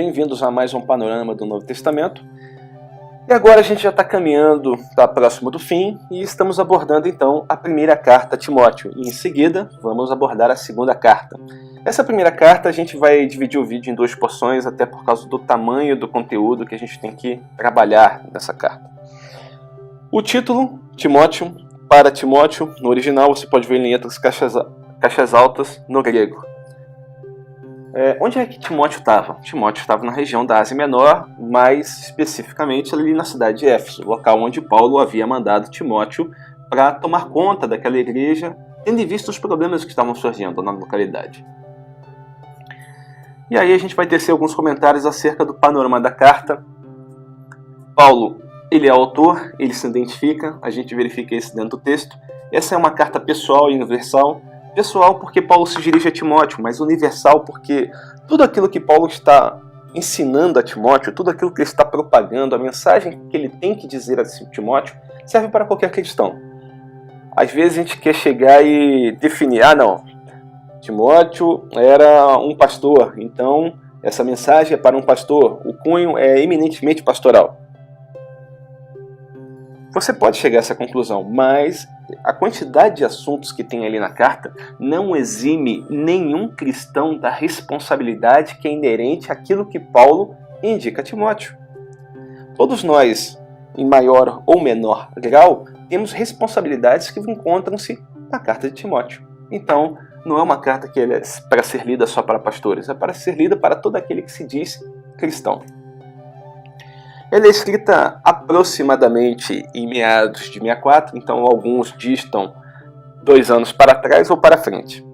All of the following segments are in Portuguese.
bem-vindos a mais um panorama do Novo Testamento. E agora a gente já está caminhando para próximo do fim e estamos abordando então a primeira carta a Timóteo. E em seguida vamos abordar a segunda carta. Essa primeira carta a gente vai dividir o vídeo em duas porções, até por causa do tamanho do conteúdo que a gente tem que trabalhar nessa carta. O título, Timóteo, para Timóteo, no original você pode ver em letras caixas altas no grego. Onde é que Timóteo estava? Timóteo estava na região da Ásia Menor, mais especificamente ali na cidade de Éfeso, local onde Paulo havia mandado Timóteo para tomar conta daquela igreja, tendo em vista os problemas que estavam surgindo na localidade. E aí a gente vai tecer alguns comentários acerca do panorama da carta. Paulo, ele é autor, ele se identifica, a gente verifica isso dentro do texto. Essa é uma carta pessoal e universal. Pessoal porque Paulo se dirige a Timóteo, mas universal porque tudo aquilo que Paulo está ensinando a Timóteo, tudo aquilo que ele está propagando, a mensagem que ele tem que dizer a Timóteo, serve para qualquer cristão. Às vezes a gente quer chegar e definir, não, Timóteo era um pastor, então essa mensagem é para um pastor, o cunho é eminentemente pastoral. Você pode chegar a essa conclusão, mas a quantidade de assuntos que tem ali na carta não exime nenhum cristão da responsabilidade que é inerente àquilo que Paulo indica a Timóteo. Todos nós, em maior ou menor grau, temos responsabilidades que encontram-se na carta de Timóteo. Então, não é uma carta que é para ser lida só para pastores, é para ser lida para todo aquele que se diz cristão. Ela é escrita aproximadamente em meados de 64, então alguns distam 2 anos para trás ou para frente.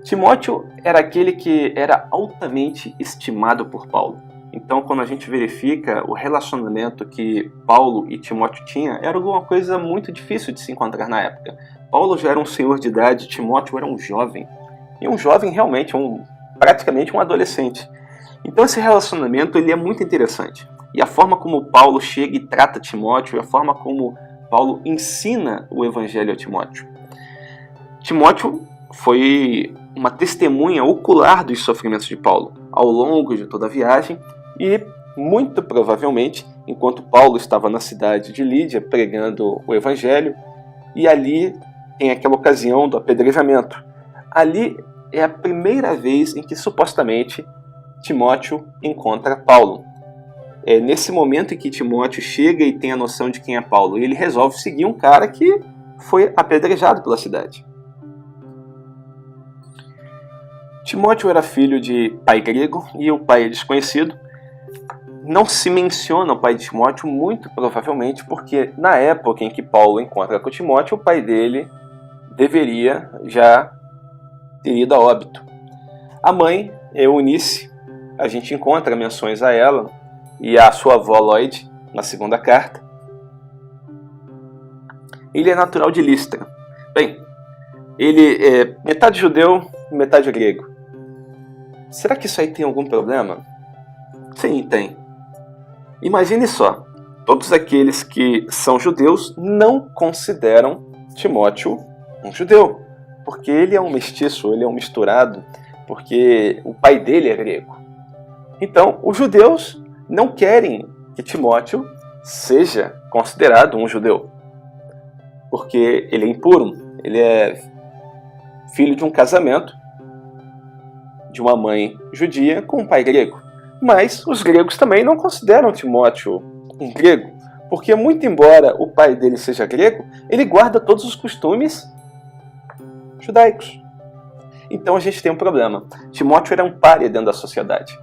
Timóteo era aquele que era altamente estimado por Paulo. Então, quando a gente verifica o relacionamento que Paulo e Timóteo tinham, era alguma coisa muito difícil de se encontrar na época. Paulo já era um senhor de idade, Timóteo era um jovem. E um jovem realmente, praticamente um adolescente. Então esse relacionamento ele é muito interessante. E a forma como Paulo chega e trata Timóteo, e a forma como Paulo ensina o evangelho a Timóteo. Timóteo foi uma testemunha ocular dos sofrimentos de Paulo ao longo de toda a viagem e, muito provavelmente, enquanto Paulo estava na cidade de Lídia pregando o evangelho, e ali tem aquela ocasião do apedrejamento. Ali é a primeira vez em que supostamente Timóteo encontra Paulo. É nesse momento em que Timóteo chega e tem a noção de quem é Paulo, e ele resolve seguir um cara que foi apedrejado pela cidade. Timóteo era filho de pai grego e o pai é desconhecido. Não se menciona o pai de Timóteo, muito provavelmente porque na época em que Paulo encontra com Timóteo, o pai dele deveria já ter ido a óbito. A mãe é Eunice. A gente encontra menções a ela e à sua avó Lloyd na segunda carta. Ele é natural de Listra. Bem, ele é metade judeu, metade grego. Será que isso aí tem algum problema? Sim, tem. Imagine só, todos aqueles que são judeus não consideram Timóteo um judeu, porque ele é um mestiço, ele é um misturado, porque o pai dele é grego. Então, os judeus não querem que Timóteo seja considerado um judeu, porque ele é impuro, ele é filho de um casamento de uma mãe judia com um pai grego. Mas os gregos também não consideram Timóteo um grego, porque muito embora o pai dele seja grego, ele guarda todos os costumes judaicos. Então a gente tem um problema. Timóteo era um pária dentro da sociedade.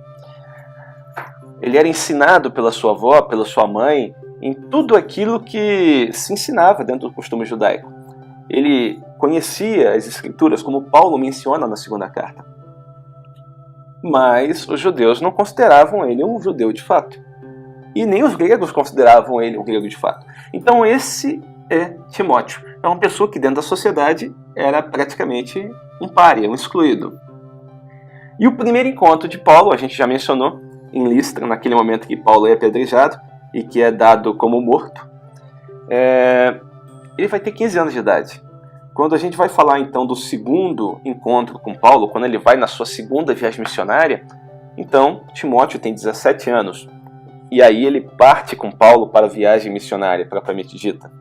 Ele era ensinado pela sua avó, pela sua mãe, em tudo aquilo que se ensinava dentro do costume judaico. Ele conhecia as escrituras, como Paulo menciona na segunda carta. Mas os judeus não consideravam ele um judeu de fato. E nem os gregos consideravam ele um grego de fato. Então esse é Timóteo. É uma pessoa que dentro da sociedade era praticamente um pária, um excluído. E o primeiro encontro de Paulo, a gente já mencionou, em Listra, naquele momento que Paulo é apedrejado e que é dado como morto, ele vai ter 15 anos de idade. quando a gente vai falar então do segundo encontro com Paulo, quando ele vai na sua segunda viagem missionária, então Timóteo tem 17 anos. E aí ele parte com Paulo para a viagem missionária propriamente dita.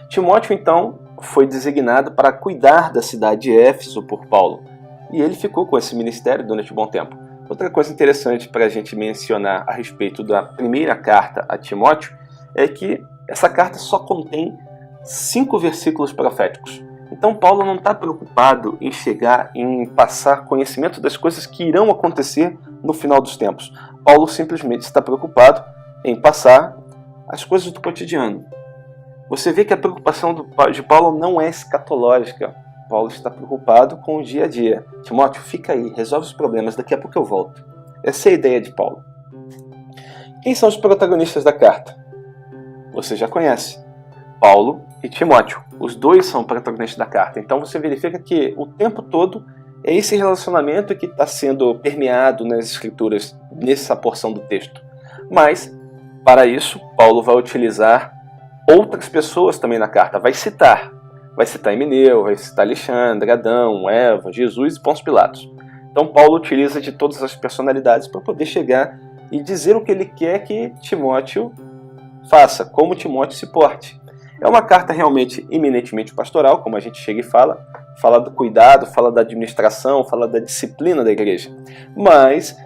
Timóteo então foi designado para cuidar da cidade de Éfeso por Paulo. E ele ficou com esse ministério durante um bom tempo. Outra coisa interessante para a gente mencionar a respeito da primeira carta a Timóteo é que essa carta só contém 5 versículos proféticos. Então Paulo não está preocupado em passar conhecimento das coisas que irão acontecer no final dos tempos. Paulo simplesmente está preocupado em passar as coisas do cotidiano. Você vê que a preocupação de Paulo não é escatológica. Paulo está preocupado com o dia a dia. Timóteo, fica aí, resolve os problemas, daqui a pouco eu volto. Essa é a ideia de Paulo. Quem são os protagonistas da carta? Você já conhece. Paulo e Timóteo. Os dois são protagonistas da carta. Então você verifica que o tempo todo é esse relacionamento que está sendo permeado nas escrituras, nessa porção do texto. Mas, para isso, Paulo vai utilizar outras pessoas também na carta. Vai citar Emineu, vai citar Alexandre, Adão, Eva, Jesus e Pôncio Pilatos. Então Paulo utiliza de todas as personalidades para poder chegar e dizer o que ele quer que Timóteo faça, como Timóteo se porte. É uma carta realmente eminentemente pastoral, como a gente chega e fala do cuidado, fala da administração, fala da disciplina da igreja. Mas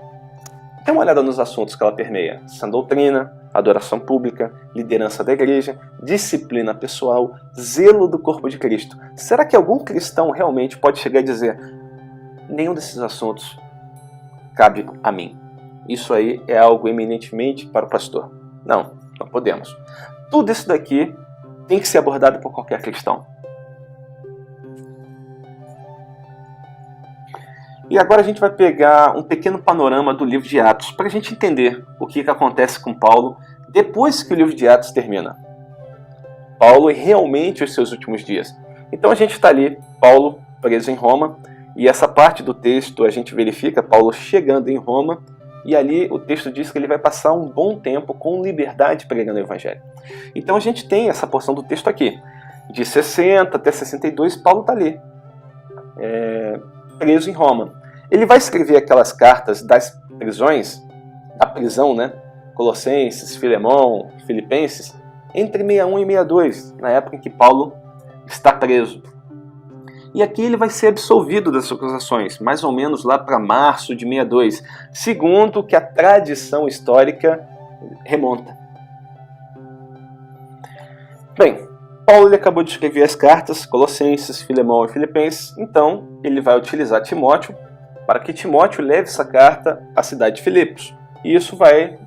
dê uma olhada nos assuntos que ela permeia: sã doutrina, adoração pública, liderança da igreja, disciplina pessoal, zelo do corpo de Cristo. Será que algum cristão realmente pode chegar e dizer: nenhum desses assuntos cabe a mim? Isso aí é algo eminentemente para o pastor. Não podemos. Tudo isso daqui tem que ser abordado por qualquer cristão. E agora a gente vai pegar um pequeno panorama do livro de Atos para a gente entender o que acontece com Paulo depois que o livro de Atos termina. Paulo e realmente os seus últimos dias. Então a gente está ali, Paulo preso em Roma, e essa parte do texto a gente verifica Paulo chegando em Roma, e ali o texto diz que ele vai passar um bom tempo com liberdade pregando o evangelho. Então a gente tem essa porção do texto aqui. De 60 até 62, Paulo está ali, preso em Roma. Ele vai escrever aquelas cartas das prisões, da prisão, né? Colossenses, Filemão, Filipenses, entre 61 e 62, na época em que Paulo está preso. E aqui ele vai ser absolvido das acusações, mais ou menos lá para março de 62, segundo o que a tradição histórica remonta. Bem, Paulo ele acabou de escrever as cartas, Colossenses, Filemão e Filipenses, então ele vai utilizar Timóteo para que Timóteo leve essa carta à cidade de Filipos. E isso vai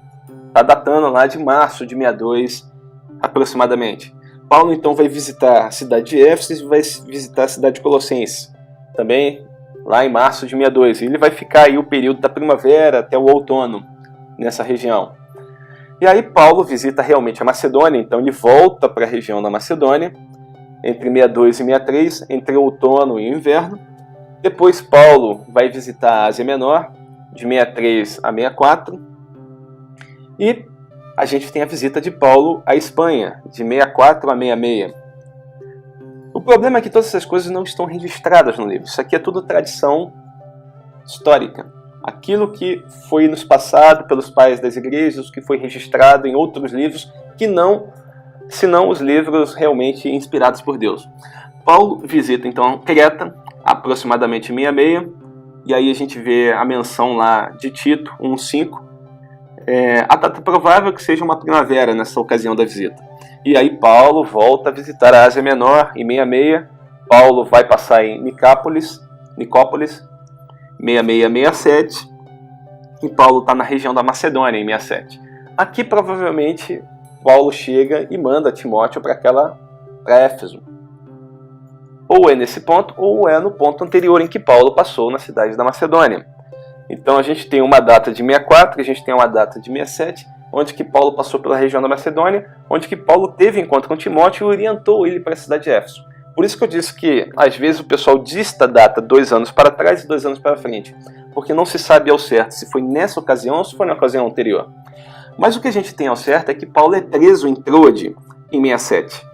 estar datando lá de março de 62 aproximadamente. Paulo então vai visitar a cidade de Éfeso e vai visitar a cidade de Colossenses, também lá em março de 62. E ele vai ficar aí o período da primavera até o outono nessa região. E aí Paulo visita realmente a Macedônia, então ele volta para a região da Macedônia, entre 62 e 63, entre o outono e o inverno. Depois Paulo vai visitar a Ásia Menor, de 63 a 64. E a gente tem a visita de Paulo à Espanha, de 64 a 66. O problema é que todas essas coisas não estão registradas no livro. Isso aqui é tudo tradição histórica. Aquilo que foi nos passado pelos pais das igrejas, que foi registrado em outros livros, que não, senão os livros realmente inspirados por Deus. Paulo visita então Creta, aproximadamente 66, e aí a gente vê a menção lá de Tito 1:5. A data provável que seja uma primavera nessa ocasião da visita. E aí Paulo volta a visitar a Ásia Menor em 66. Paulo vai passar em Nicópolis, 66 a 67. E Paulo está na região da Macedônia em 67. Aqui provavelmente Paulo chega e manda Timóteo para Éfeso. Ou é nesse ponto, ou é no ponto anterior em que Paulo passou na cidade da Macedônia. Então a gente tem uma data de 64, a gente tem uma data de 67, onde que Paulo passou pela região da Macedônia, onde que Paulo teve encontro com Timóteo e orientou ele para a cidade de Éfeso. Por isso que eu disse que às vezes o pessoal dista a data 2 anos para trás e 2 anos para frente, porque não se sabe ao certo se foi nessa ocasião ou se foi na ocasião anterior. Mas o que a gente tem ao certo é que Paulo é preso em Troade em 67.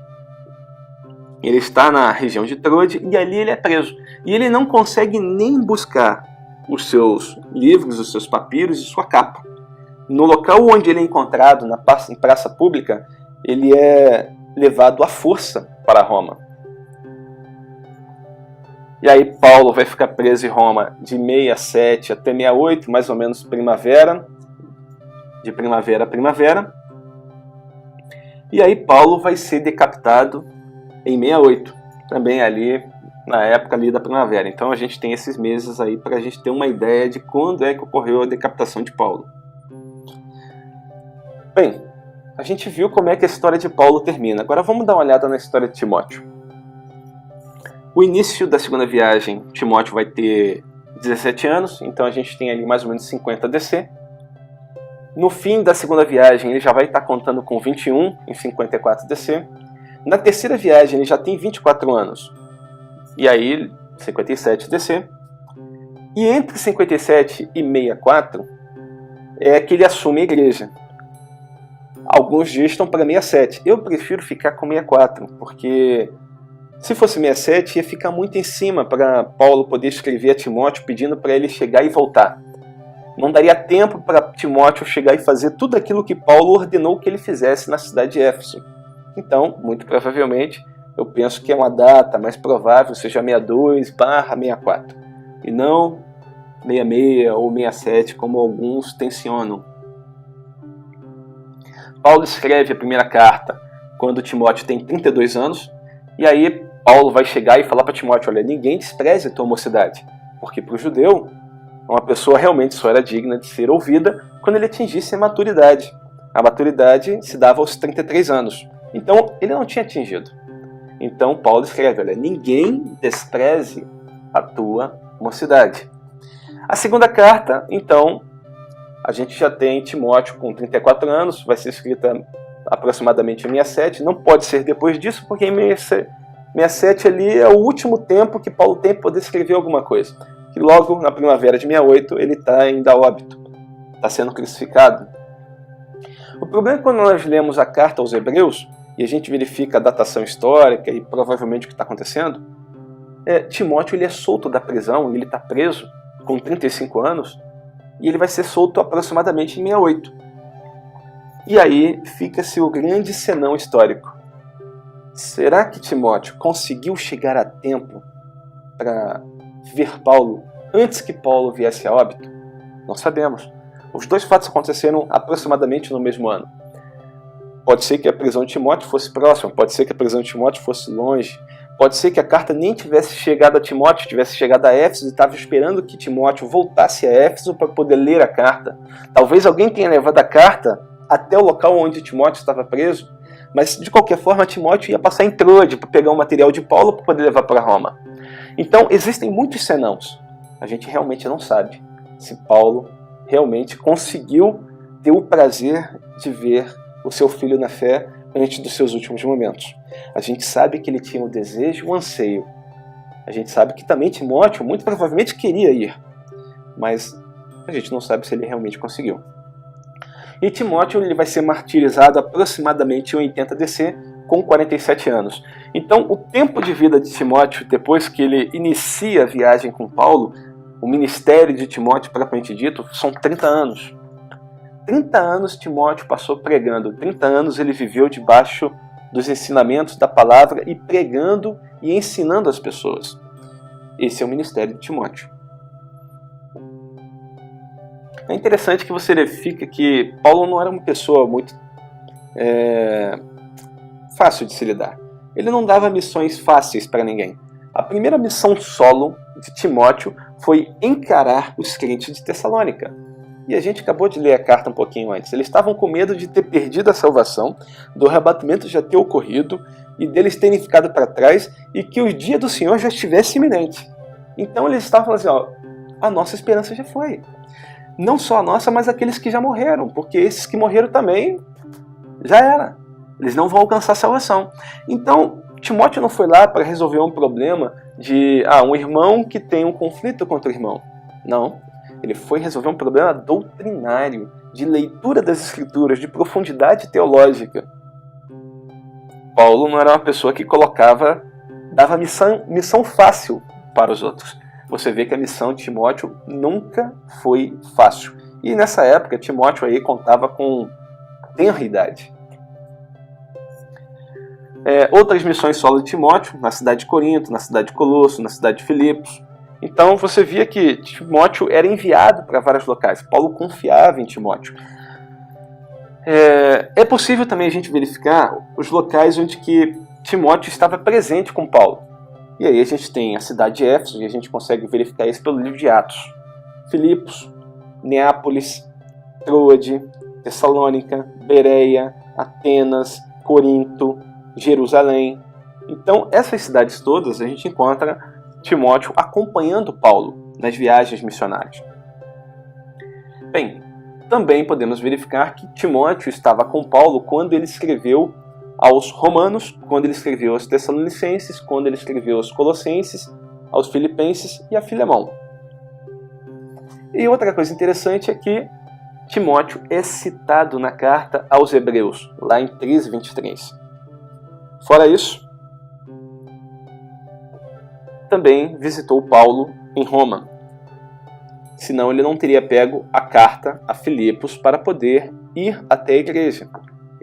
Ele está na região de Troade e ali ele é preso. E ele não consegue nem buscar os seus livros, os seus papiros e sua capa. No local onde ele é encontrado, em praça pública, ele é levado à força para Roma. E aí Paulo vai ficar preso em Roma de 67 até 68, mais ou menos primavera, de primavera a primavera. E aí Paulo vai ser decapitado em 68, também ali na época ali da primavera. Então a gente tem esses meses aí para a gente ter uma ideia de quando é que ocorreu a decapitação de Paulo. Bem, a gente viu como é que a história de Paulo termina. Agora vamos dar uma olhada na história de Timóteo. O início da segunda viagem, Timóteo vai ter 17 anos, então a gente tem ali mais ou menos 50 DC. No fim da segunda viagem, ele já vai estar contando com 21 em 54 DC. Na terceira viagem, ele já tem 24 anos, e aí 57 DC. E entre 57 e 64 é que ele assume a igreja. Alguns dias estão para 67. Eu prefiro ficar com 64, porque se fosse 67 ia ficar muito em cima para Paulo poder escrever a Timóteo pedindo para ele chegar e voltar. Não daria tempo para Timóteo chegar e fazer tudo aquilo que Paulo ordenou que ele fizesse na cidade de Éfeso. Então, muito provavelmente, eu penso que é uma data mais provável, seja 62/64, e não 66 ou 67, como alguns tensionam. Paulo escreve a primeira carta quando Timóteo tem 32 anos, e aí Paulo vai chegar e falar para Timóteo, olha, ninguém despreze a tua mocidade, porque para o judeu, uma pessoa realmente só era digna de ser ouvida quando ele atingisse a maturidade. A maturidade se dava aos 33 anos. Então, ele não tinha atingido. Então, Paulo escreve, olha, ninguém despreze a tua mocidade. A segunda carta, então, a gente já tem Timóteo com 34 anos, vai ser escrita aproximadamente em 67, não pode ser depois disso, porque em 67 ali é o último tempo que Paulo tem para poder escrever alguma coisa. Que logo na primavera de 68 ele está ainda a óbito, está sendo crucificado. O problema é quando nós lemos a carta aos Hebreus, e a gente verifica a datação histórica e provavelmente o que está acontecendo, Timóteo ele é solto da prisão, ele está preso com 35 anos, e ele vai ser solto aproximadamente em 68. E aí fica-se o grande senão histórico. Será que Timóteo conseguiu chegar a tempo para ver Paulo antes que Paulo viesse a óbito? Não sabemos. Os dois fatos aconteceram aproximadamente no mesmo ano. Pode ser que a prisão de Timóteo fosse próxima, pode ser que a prisão de Timóteo fosse longe, pode ser que a carta nem tivesse chegado a Timóteo, tivesse chegado a Éfeso e estava esperando que Timóteo voltasse a Éfeso para poder ler a carta. Talvez alguém tenha levado a carta até o local onde Timóteo estava preso, mas de qualquer forma Timóteo ia passar em Troade para pegar o material de Paulo para poder levar para Roma. Então existem muitos senãos. A gente realmente não sabe se Paulo realmente conseguiu ter o prazer de ver o seu filho na fé antes dos seus últimos momentos. A gente sabe que ele tinha o desejo, o anseio. A gente sabe que também Timóteo muito provavelmente queria ir, mas a gente não sabe se ele realmente conseguiu. E Timóteo ele vai ser martirizado aproximadamente em 80 DC, com 47 anos. Então, o tempo de vida de Timóteo, depois que ele inicia a viagem com Paulo, o ministério de Timóteo, propriamente dito, são 30 anos. 30 anos Timóteo passou pregando, 30 anos ele viveu debaixo dos ensinamentos da palavra e pregando e ensinando as pessoas. Esse é o ministério de Timóteo. É interessante que você verifica que Paulo não era uma pessoa muito fácil de se lidar. Ele não dava missões fáceis para ninguém. A primeira missão solo de Timóteo foi encarar os crentes de Tessalônica. E a gente acabou de ler a carta um pouquinho antes. Eles estavam com medo de ter perdido a salvação, do arrebatamento já ter ocorrido e deles terem ficado para trás e que o dia do Senhor já estivesse iminente. Então eles estavam falando assim, a nossa esperança já foi. Não só a nossa, mas aqueles que já morreram, porque esses que morreram também já era. Eles não vão alcançar a salvação. Então, Timóteo não foi lá para resolver um problema de um irmão que tem um conflito contra o irmão. Não. Ele foi resolver um problema doutrinário, de leitura das Escrituras, de profundidade teológica. Paulo não era uma pessoa que colocava dava missão fácil para os outros. Você vê que a missão de Timóteo nunca foi fácil. E nessa época, Timóteo aí contava com tenra idade. Outras missões solo de Timóteo, na cidade de Corinto, na cidade de Colosso, na cidade de Filipos. Então você via que Timóteo era enviado para vários locais. Paulo confiava em Timóteo. É possível também a gente verificar os locais onde que Timóteo estava presente com Paulo. E aí a gente tem a cidade de Éfeso, e a gente consegue verificar isso pelo livro de Atos. Filipos, Neápolis, Troade, Tessalônica, Bereia, Atenas, Corinto, Jerusalém. Então essas cidades todas a gente encontra Timóteo acompanhando Paulo nas viagens missionárias. Bem, também podemos verificar que Timóteo estava com Paulo quando ele escreveu aos Romanos, quando ele escreveu aos Tessalonicenses, quando ele escreveu aos Colossenses, aos Filipenses e a Filemão. E outra coisa interessante é que Timóteo é citado na carta aos Hebreus, lá em 13:23. Fora isso, também visitou Paulo em Roma. Senão ele não teria pego a carta a Filipos para poder ir até a igreja.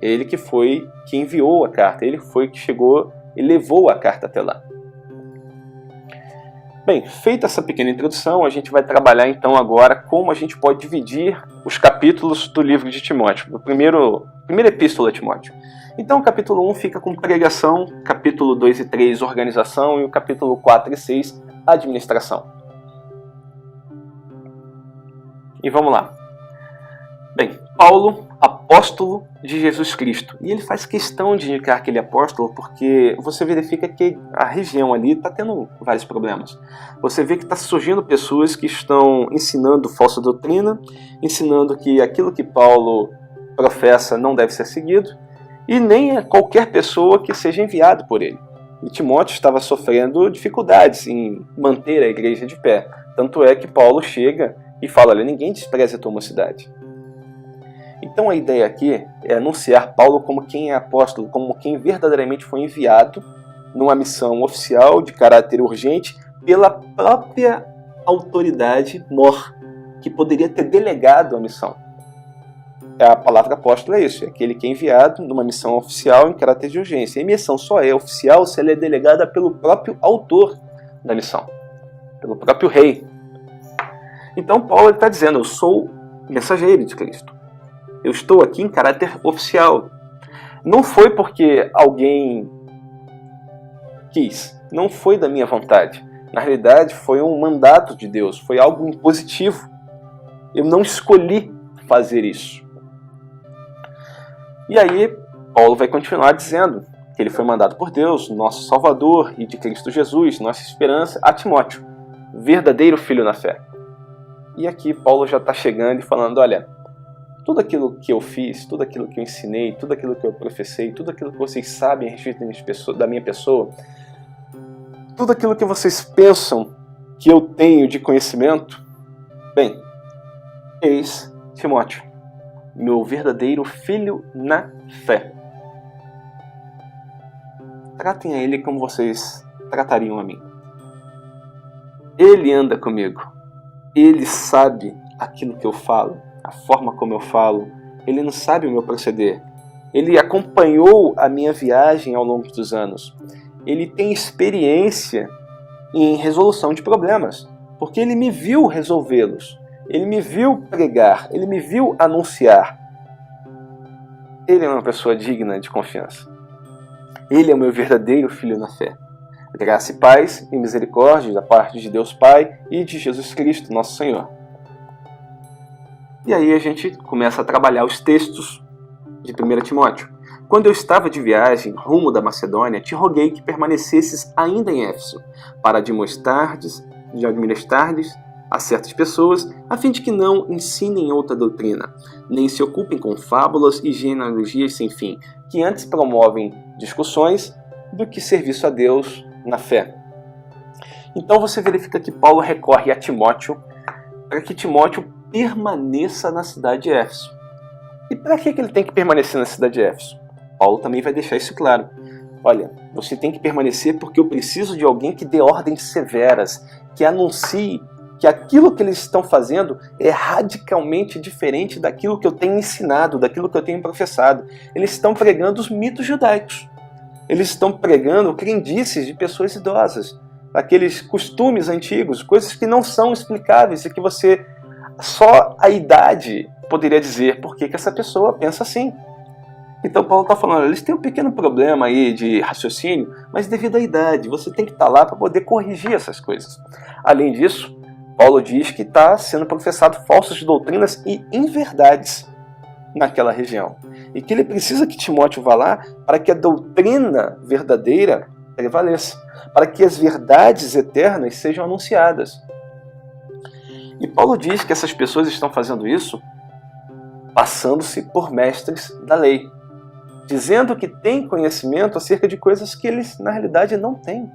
Ele que foi que enviou a carta, ele foi que chegou e levou a carta até lá. Bem, feita essa pequena introdução, a gente vai trabalhar então agora como a gente pode dividir os capítulos do livro de Timóteo, do primeira epístola a Timóteo. Então o capítulo 1 fica com pregação, capítulo 2 e 3 organização e o capítulo 4 e 6 administração. E vamos lá. Bem, Paulo, apóstolo de Jesus Cristo. E ele faz questão de indicar que ele é apóstolo porque você verifica que a região ali está tendo vários problemas. Você vê que está surgindo pessoas que estão ensinando falsa doutrina, ensinando que aquilo que Paulo professa não deve ser seguido, e nem a qualquer pessoa que seja enviado por ele. E Timóteo estava sofrendo dificuldades em manter a igreja de pé. Tanto é que Paulo chega e fala, olha, ninguém despreza a tua mocidade. Então a ideia aqui é anunciar Paulo como quem é apóstolo, como quem verdadeiramente foi enviado numa missão oficial de caráter urgente pela própria autoridade mor, que poderia ter delegado a missão. A palavra apóstolo é isso, é aquele que é enviado numa missão oficial em caráter de urgência. E a missão só é oficial se ela é delegada pelo próprio autor da missão, pelo próprio rei. Então Paulo está dizendo, eu sou mensageiro de Cristo. Eu estou aqui em caráter oficial. Não foi porque alguém quis, não foi da minha vontade. Na realidade foi um mandato de Deus, foi algo impositivo. Eu não escolhi fazer isso. E aí, Paulo vai continuar dizendo que ele foi mandado por Deus, nosso Salvador, e de Cristo Jesus, nossa esperança, a Timóteo, verdadeiro filho na fé. E aqui Paulo já está chegando e falando, olha, tudo aquilo que eu fiz, tudo aquilo que eu ensinei, tudo aquilo que eu professei, tudo aquilo que vocês sabem a respeito da minha pessoa, tudo aquilo que vocês pensam que eu tenho de conhecimento, bem, eis Timóteo, meu verdadeiro filho na fé. Tratem a ele como vocês tratariam a mim. Ele anda comigo. Ele sabe aquilo que eu falo, a forma como eu falo. Ele não sabe o meu proceder. Ele acompanhou a minha viagem ao longo dos anos. Ele tem experiência em resolução de problemas, porque ele me viu resolvê-los. Ele me viu pregar, ele me viu anunciar. Ele é uma pessoa digna de confiança. Ele é o meu verdadeiro filho na fé. Graça e paz e misericórdia da parte de Deus Pai e de Jesus Cristo, nosso Senhor. E aí a gente começa a trabalhar os textos de 1 Timóteo. Quando eu estava de viagem rumo da Macedônia, te roguei que permanecesses ainda em Éfeso, para admoestardes a certas pessoas, a fim de que não ensinem outra doutrina, nem se ocupem com fábulas e genealogias sem fim, que antes promovem discussões do que serviço a Deus na fé. Então você verifica que Paulo recorre a Timóteo para que Timóteo permaneça na cidade de Éfeso. E para que ele tem que permanecer na cidade de Éfeso? Paulo também vai deixar isso claro. olha, você tem que permanecer porque eu preciso de alguém que dê ordens severas, que anuncie que aquilo que eles estão fazendo é radicalmente diferente daquilo que eu tenho ensinado, daquilo que eu tenho professado. Eles estão pregando os mitos judaicos. Eles estão pregando crendices de pessoas idosas, aqueles costumes antigos, coisas que não são explicáveis e que só a idade poderia dizer por que essa pessoa pensa assim. Então Paulo está falando, eles têm um pequeno problema aí de raciocínio, mas devido à idade, você tem que estar lá para poder corrigir essas coisas. Além disso, Paulo diz que está sendo professado falsas doutrinas e inverdades naquela região. E que ele precisa que Timóteo vá lá para que a doutrina verdadeira prevaleça, para que as verdades eternas sejam anunciadas. E Paulo diz que essas pessoas estão fazendo isso passando-se por mestres da lei, dizendo que têm conhecimento acerca de coisas que eles, na realidade, não têm.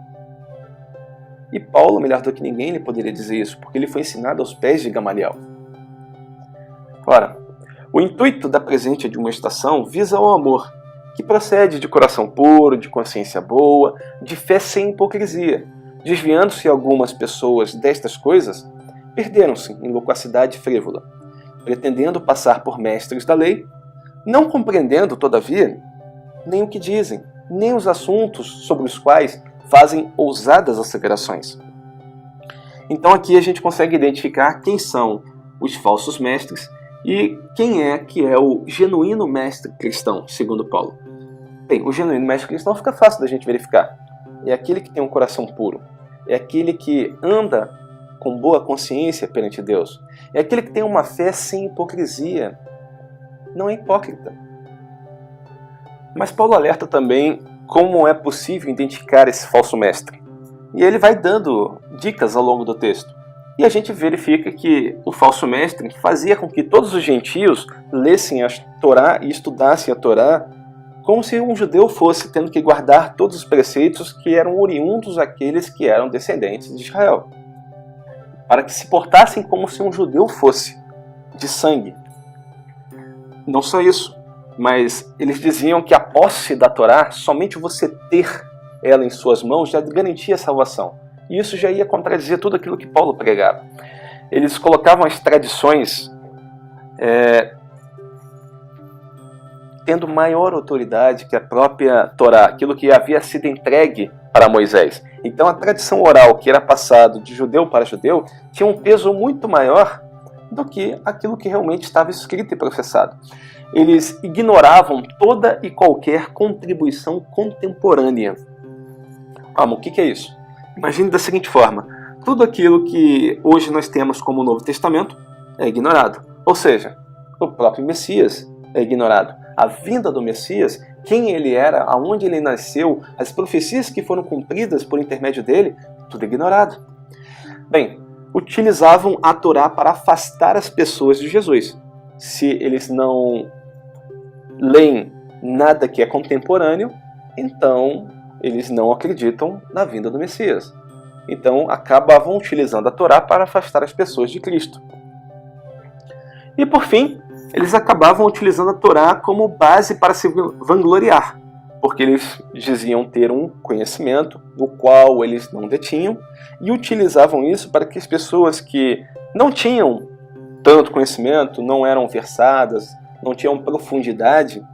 E Paulo, melhor do que ninguém, ele poderia dizer isso, porque ele foi ensinado aos pés de Gamaliel. Ora, o intuito da presente admoestação visa o amor, que procede de coração puro, de consciência boa, de fé sem hipocrisia. Desviando-se algumas pessoas destas coisas, perderam-se em loquacidade frívola, pretendendo passar por mestres da lei, não compreendendo, todavia, nem o que dizem, nem os assuntos sobre os quais fazem ousadas asseverações. Então aqui a gente consegue identificar quem são os falsos mestres e quem é que é o genuíno mestre cristão, segundo Paulo. Bem, o genuíno mestre cristão fica fácil da gente verificar. É aquele que tem um coração puro. É aquele que anda com boa consciência perante Deus. É aquele que tem uma fé sem hipocrisia. Não é hipócrita. Mas Paulo alerta também como é possível identificar esse falso mestre. E ele vai dando dicas ao longo do texto. E a gente verifica que o falso mestre fazia com que todos os gentios lessem a Torá e estudassem a Torá como se um judeu fosse tendo que guardar todos os preceitos que eram oriundos daqueles que eram descendentes de Israel. Para que se portassem como se um judeu fosse, de sangue. Não só isso, mas eles diziam que a posse da Torá, somente você ter ela em suas mãos, já garantia a salvação. E isso já ia contradizer tudo aquilo que Paulo pregava. Eles colocavam as tradições tendo maior autoridade que a própria Torá, aquilo que havia sido entregue para Moisés. Então a tradição oral que era passado de judeu para judeu tinha um peso muito maior do que aquilo que realmente estava escrito e professado. Eles ignoravam toda e qualquer contribuição contemporânea. O que é isso? Imagine da seguinte forma: tudo aquilo que hoje nós temos como Novo Testamento é ignorado. Ou seja, o próprio Messias é ignorado. A vinda do Messias, quem ele era, aonde ele nasceu, as profecias que foram cumpridas por intermédio dele, tudo é ignorado. Bem, utilizavam a Torá para afastar as pessoas de Jesus. Se eles não leem nada que é contemporâneo, então eles não acreditam na vinda do Messias. Então acabavam utilizando a Torá para afastar as pessoas de Cristo. E por fim, eles acabavam utilizando a Torá como base para se vangloriar, porque eles diziam ter um conhecimento, o qual eles não detinham, e utilizavam isso para que as pessoas que não tinham tanto conhecimento, não eram versadas, não tinham profundidade,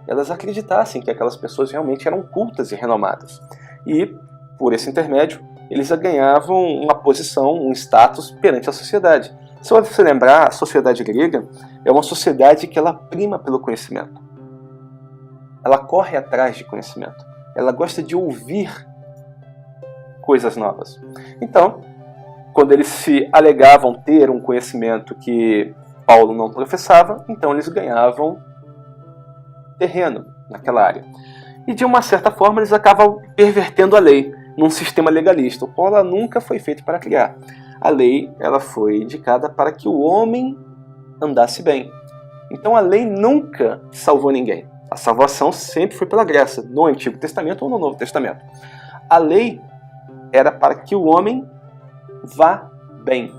elas acreditassem que aquelas pessoas realmente eram cultas e renomadas. E, por esse intermédio, eles ganhavam uma posição, um status perante a sociedade. Se você lembrar, a sociedade grega é uma sociedade que ela prima pelo conhecimento. Ela corre atrás de conhecimento. Ela gosta de ouvir coisas novas. Então, quando eles se alegavam ter um conhecimento que Paulo não professava, então eles ganhavam terreno naquela área. E de uma certa forma eles acabam pervertendo a lei num sistema legalista, o qual ela nunca foi feita para criar. A lei ela foi indicada para que o homem andasse bem. Então a lei nunca salvou ninguém. A salvação sempre foi pela graça, no Antigo Testamento ou no Novo Testamento. A lei era para que o homem vá bem,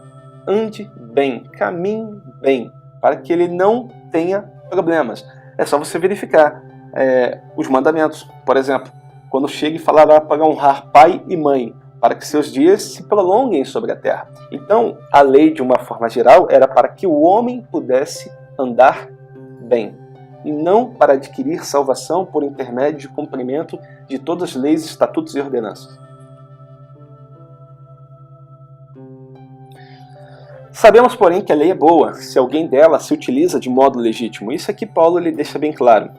ande bem, caminhe bem, para que ele não tenha problemas. É só você verificar os mandamentos. Por exemplo, quando chega e falará para honrar pai e mãe, para que seus dias se prolonguem sobre a terra. Então, a lei, de uma forma geral, era para que o homem pudesse andar bem, e não para adquirir salvação por intermédio de cumprimento de todas as leis, estatutos e ordenanças. Sabemos, porém, que a lei é boa, se alguém dela se utiliza de modo legítimo. Isso aqui Paulo ele deixa bem claro.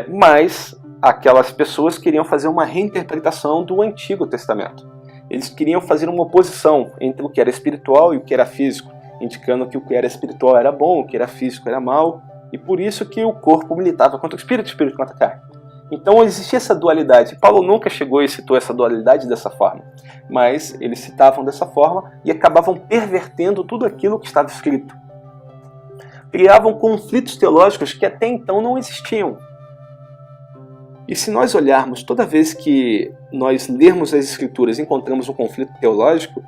Mas aquelas pessoas queriam fazer uma reinterpretação do Antigo Testamento. Eles queriam fazer uma oposição entre o que era espiritual e o que era físico, indicando que o que era espiritual era bom, o que era físico era mal, e por isso que o corpo militava contra o espírito contra a carne. Então existia essa dualidade. Paulo nunca chegou e citou essa dualidade dessa forma, mas eles citavam dessa forma e acabavam pervertendo tudo aquilo que estava escrito. Criavam conflitos teológicos que até então não existiam. E se nós olharmos, toda vez que nós lermos as Escrituras e encontramos um conflito teológico,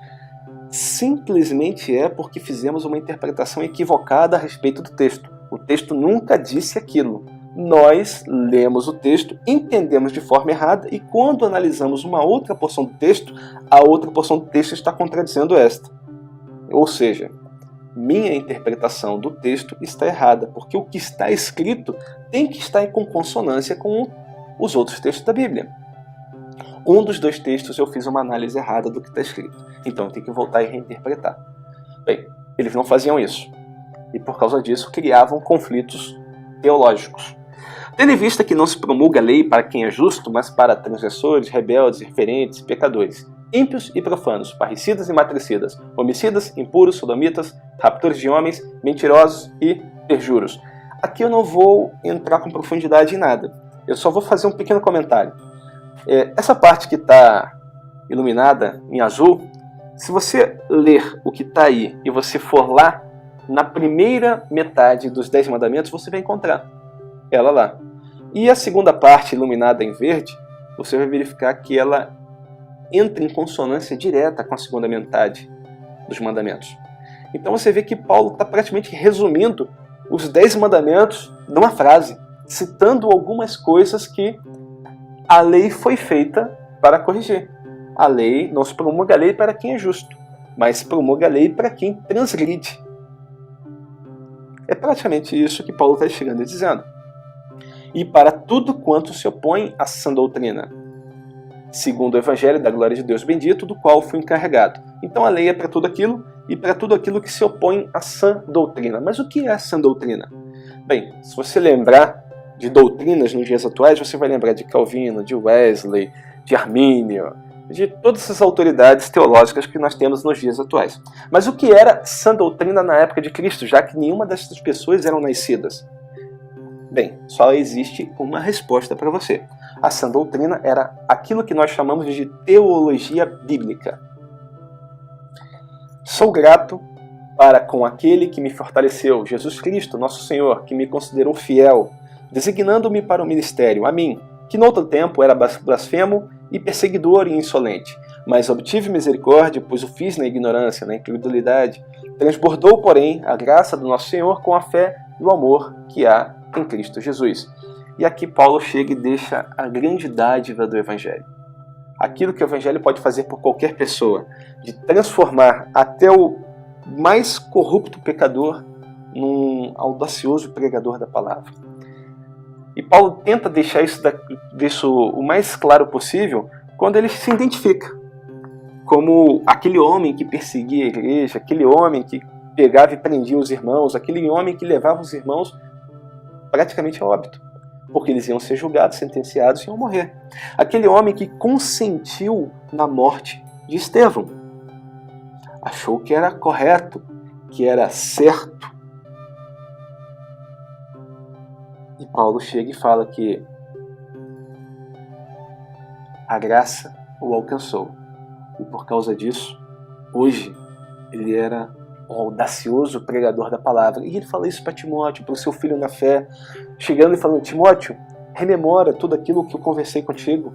simplesmente é porque fizemos uma interpretação equivocada a respeito do texto. O texto nunca disse aquilo. Nós lemos o texto, entendemos de forma errada e quando analisamos uma outra porção do texto, a outra porção do texto está contradizendo esta. Ou seja, minha interpretação do texto está errada, porque o que está escrito tem que estar em consonância com os outros textos da Bíblia. Um dos dois textos eu fiz uma análise errada do que está escrito, então eu tenho que voltar e reinterpretar. Bem, eles não faziam isso, e por causa disso criavam conflitos teológicos. Tendo em vista que não se promulga a lei para quem é justo, mas para transgressores, rebeldes, irreverentes, pecadores, ímpios e profanos, parricidas e matricidas, homicidas, impuros, sodomitas, raptores de homens, mentirosos e perjuros. Aqui eu não vou entrar com profundidade em nada, eu só vou fazer um pequeno comentário. Essa parte que está iluminada em azul, se você ler o que está aí e você for lá, na primeira metade dos 10 mandamentos, você vai encontrar ela lá. E a segunda parte, iluminada em verde, você vai verificar que ela entra em consonância direta com a segunda metade dos mandamentos. Então você vê que Paulo está praticamente resumindo os 10 mandamentos numa frase, citando algumas coisas que a lei foi feita para corrigir. A lei, não se promulga a lei para quem é justo, mas se promulga a lei para quem transgride. É praticamente isso que Paulo está chegando e dizendo. E para tudo quanto se opõe à sã doutrina, segundo o Evangelho da glória de Deus bendito, do qual fui encarregado. Então a lei é para tudo aquilo, e para tudo aquilo que se opõe à sã doutrina. Mas o que é a sã doutrina? Bem, se você lembrar de doutrinas nos dias atuais, você vai lembrar de Calvino, de Wesley, de Armínio, de todas essas autoridades teológicas que nós temos nos dias atuais. Mas o que era sã doutrina na época de Cristo, já que nenhuma dessas pessoas eram nascidas? Bem, só existe uma resposta para você. A sã doutrina era aquilo que nós chamamos de teologia bíblica. Sou grato para com aquele que me fortaleceu, Jesus Cristo, nosso Senhor, que me considerou fiel, designando-me para o ministério, a mim, que noutro tempo era blasfemo e perseguidor e insolente, mas obtive misericórdia, pois o fiz na ignorância, na incredulidade. Transbordou, porém, a graça do nosso Senhor com a fé e o amor que há em Cristo Jesus. E aqui Paulo chega e deixa a grande dádiva do Evangelho. Aquilo que o Evangelho pode fazer por qualquer pessoa, de transformar até o mais corrupto pecador num audacioso pregador da palavra. E Paulo tenta deixar isso o mais claro possível quando ele se identifica como aquele homem que perseguia a igreja, aquele homem que pegava e prendia os irmãos, aquele homem que levava os irmãos praticamente a óbito, porque eles iam ser julgados, sentenciados e iam morrer. Aquele homem que consentiu na morte de Estevão. Achou que era correto, que era certo. E Paulo chega e fala que a graça o alcançou. E por causa disso, hoje, ele era um audacioso pregador da palavra. E ele fala isso para Timóteo, para o seu filho na fé, chegando e falando: Timóteo, rememora tudo aquilo que eu conversei contigo.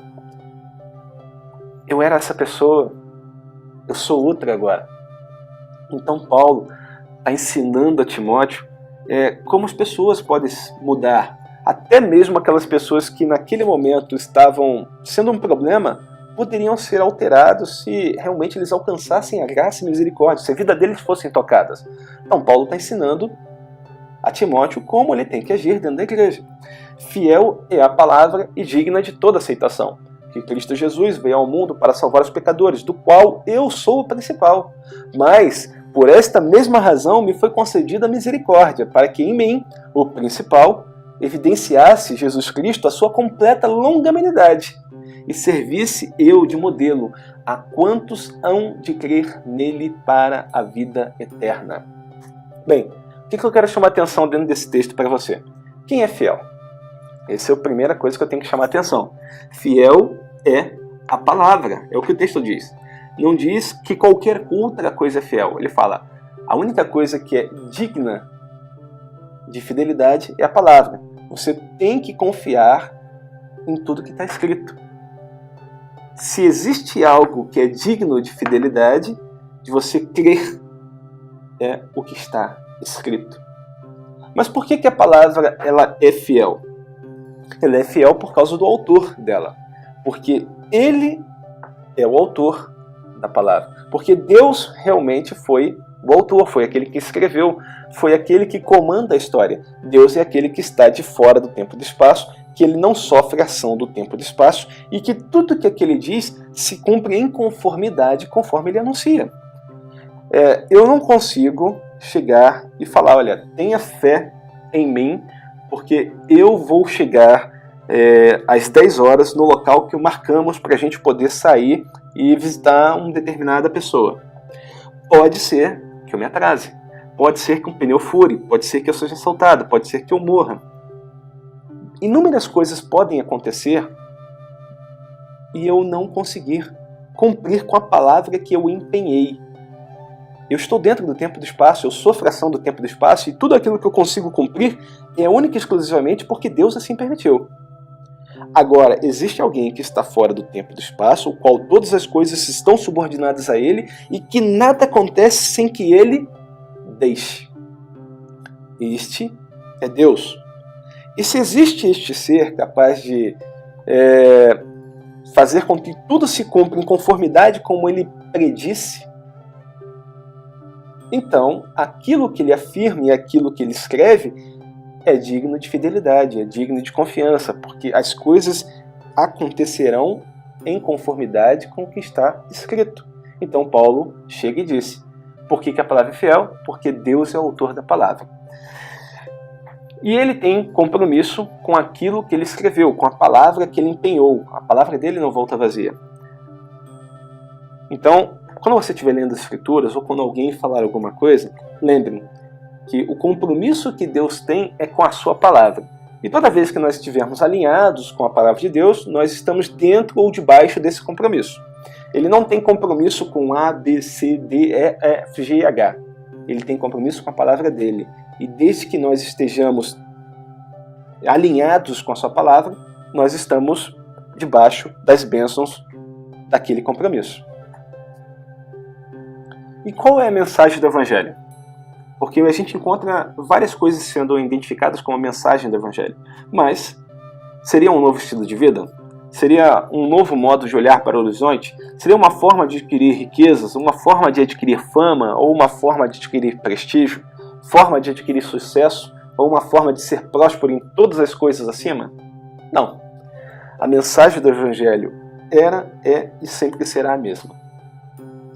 Eu era essa pessoa, eu sou outra agora. Então Paulo está ensinando a Timóteo como as pessoas podem mudar, Até mesmo aquelas pessoas que naquele momento estavam sendo um problema, poderiam ser alterados se realmente eles alcançassem a graça e misericórdia, se a vida deles fossem tocadas. Então Paulo está ensinando a Timóteo como ele tem que agir dentro da igreja. Fiel é a palavra e digna de toda aceitação, que Cristo Jesus veio ao mundo para salvar os pecadores, do qual eu sou o principal. Mas, por esta mesma razão, me foi concedida a misericórdia, para que em mim, o principal, evidenciasse Jesus Cristo a sua completa longanimidade, e servisse eu de modelo a quantos hão de crer nele para a vida eterna. Bem, o que eu quero chamar a atenção dentro desse texto para você? Quem é fiel? Essa é a primeira coisa que eu tenho que chamar a atenção. Fiel é a palavra, é o que o texto diz. Não diz que qualquer outra coisa é fiel. Ele fala, a única coisa que é digna de fidelidade é a palavra. Você tem que confiar em tudo que está escrito. Se existe algo que é digno de fidelidade, de você crer, é o que está escrito. Mas por que a palavra ela é fiel? Ela é fiel por causa do autor dela. Porque ele é o autor da palavra. Porque Deus realmente foi o autor, foi aquele que escreveu, foi aquele que comanda a história. Deus é aquele que está de fora do tempo e do espaço, que ele não sofre ação do tempo e do espaço e que tudo que ele diz se cumpre em conformidade conforme ele anuncia. Eu não consigo chegar e falar, olha, tenha fé em mim, porque eu vou chegar às 10 horas no local que marcamos para a gente poder sair e visitar uma determinada pessoa. Pode ser que eu me atrase, pode ser que um pneu fure, pode ser que eu seja assaltado, pode ser que eu morra. Inúmeras coisas podem acontecer e eu não conseguir cumprir com a palavra que eu empenhei. Eu estou dentro do tempo e do espaço, eu sou fração do tempo e do espaço e tudo aquilo que eu consigo cumprir é única e exclusivamente porque Deus assim permitiu. Agora, existe alguém que está fora do tempo e do espaço, o qual todas as coisas estão subordinadas a ele e que nada acontece sem que ele deixe. Este é Deus. E se existe este ser capaz de fazer com que tudo se cumpra em conformidade como ele predisse, então aquilo que ele afirma e aquilo que ele escreve é digno de fidelidade, é digno de confiança, porque as coisas acontecerão em conformidade com o que está escrito. Então Paulo chega e disse, por que a palavra é fiel? Porque Deus é o autor da palavra. E ele tem compromisso com aquilo que ele escreveu, com a palavra que ele empenhou. A palavra dele não volta vazia. Então, quando você estiver lendo as Escrituras, ou quando alguém falar alguma coisa, lembre que o compromisso que Deus tem é com a sua palavra. E toda vez que nós estivermos alinhados com a palavra de Deus, nós estamos dentro ou debaixo desse compromisso. Ele não tem compromisso com A, B, C, D, E, F, G e H. Ele tem compromisso com a palavra dele. E desde que nós estejamos alinhados com a sua palavra, nós estamos debaixo das bênçãos daquele compromisso. E qual é a mensagem do Evangelho? Porque a gente encontra várias coisas sendo identificadas como mensagem do Evangelho. Mas seria um novo estilo de vida? Seria um novo modo de olhar para o horizonte? Seria uma forma de adquirir riquezas? Uma forma de adquirir fama? Ou uma forma de adquirir prestígio? Forma de adquirir sucesso? Ou uma forma de ser próspero em todas as coisas acima? Não. A mensagem do Evangelho era, é e sempre será a mesma.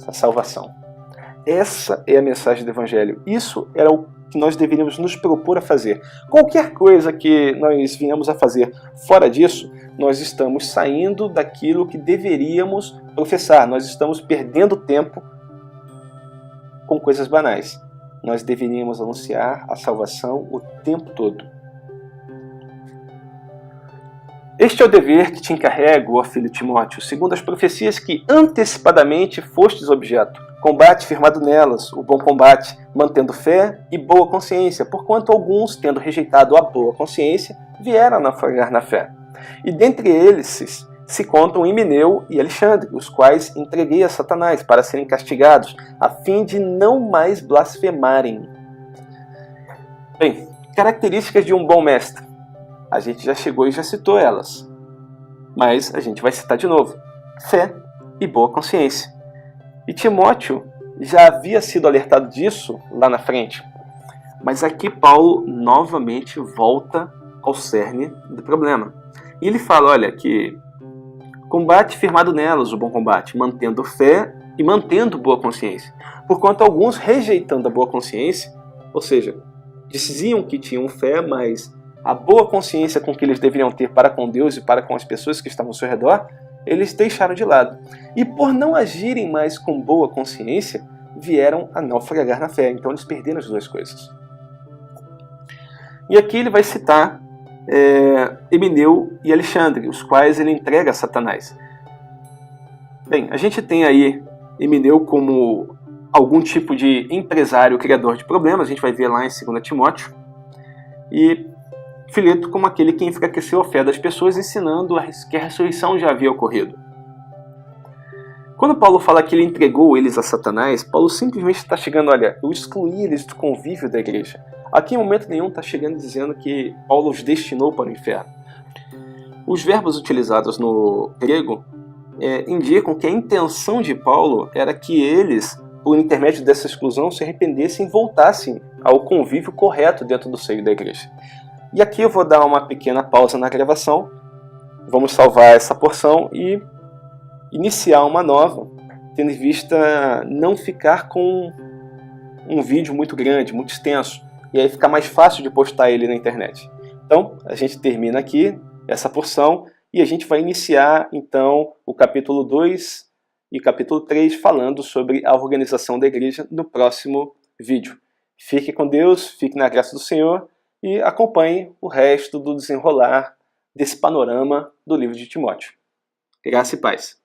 A salvação. Essa é a mensagem do Evangelho. Isso era o que nós deveríamos nos propor a fazer. Qualquer coisa que nós venhamos a fazer fora disso, nós estamos saindo daquilo que deveríamos professar. Nós estamos perdendo tempo com coisas banais. Nós deveríamos anunciar a salvação o tempo todo. Este é o dever que te encarrego, ó filho Timóteo, segundo as profecias que antecipadamente fostes objeto. Combate firmado nelas, o bom combate, mantendo fé e boa consciência, porquanto alguns, tendo rejeitado a boa consciência, vieram a naufragar na fé. E dentre eles se contam Himeneu e Alexandre, os quais entreguei a Satanás para serem castigados, a fim de não mais blasfemarem. Bem, características de um bom mestre. A gente já chegou e já citou elas, mas a gente vai citar de novo. Fé e boa consciência. E Timóteo já havia sido alertado disso lá na frente. Mas aqui Paulo novamente volta ao cerne do problema. E ele fala, olha, que combate firmado nelas o bom combate, mantendo fé e mantendo boa consciência. Porquanto alguns, rejeitando a boa consciência, ou seja, diziam que tinham fé, mas a boa consciência com que eles deveriam ter para com Deus e para com as pessoas que estavam ao seu redor, eles deixaram de lado. E por não agirem mais com boa consciência, vieram a naufragar na fé. Então eles perderam as duas coisas. E aqui ele vai citar Emineu e Alexandre, os quais ele entrega a Satanás. Bem, a gente tem aí Emineu como algum tipo de empresário criador de problemas, a gente vai ver lá em 2 Timóteo, e Fileto como aquele que enfraqueceu a fé das pessoas, ensinando que a ressurreição já havia ocorrido. Quando Paulo fala que ele entregou eles a Satanás, Paulo simplesmente está chegando, olha, eu excluí eles do convívio da igreja. Aqui em momento nenhum está chegando dizendo que Paulo os destinou para o inferno. Os verbos utilizados no grego indicam que a intenção de Paulo era que eles, por intermédio dessa exclusão, se arrependessem e voltassem ao convívio correto dentro do seio da igreja. E aqui eu vou dar uma pequena pausa na gravação, vamos salvar essa porção e iniciar uma nova, tendo em vista não ficar com um vídeo muito grande, muito extenso, e aí fica mais fácil de postar ele na internet. Então, a gente termina aqui essa porção e a gente vai iniciar, então, o capítulo 2 e capítulo 3 falando sobre a organização da igreja no próximo vídeo. Fique com Deus, fique na graça do Senhor e acompanhe o resto do desenrolar desse panorama do livro de Timóteo. Graça e paz.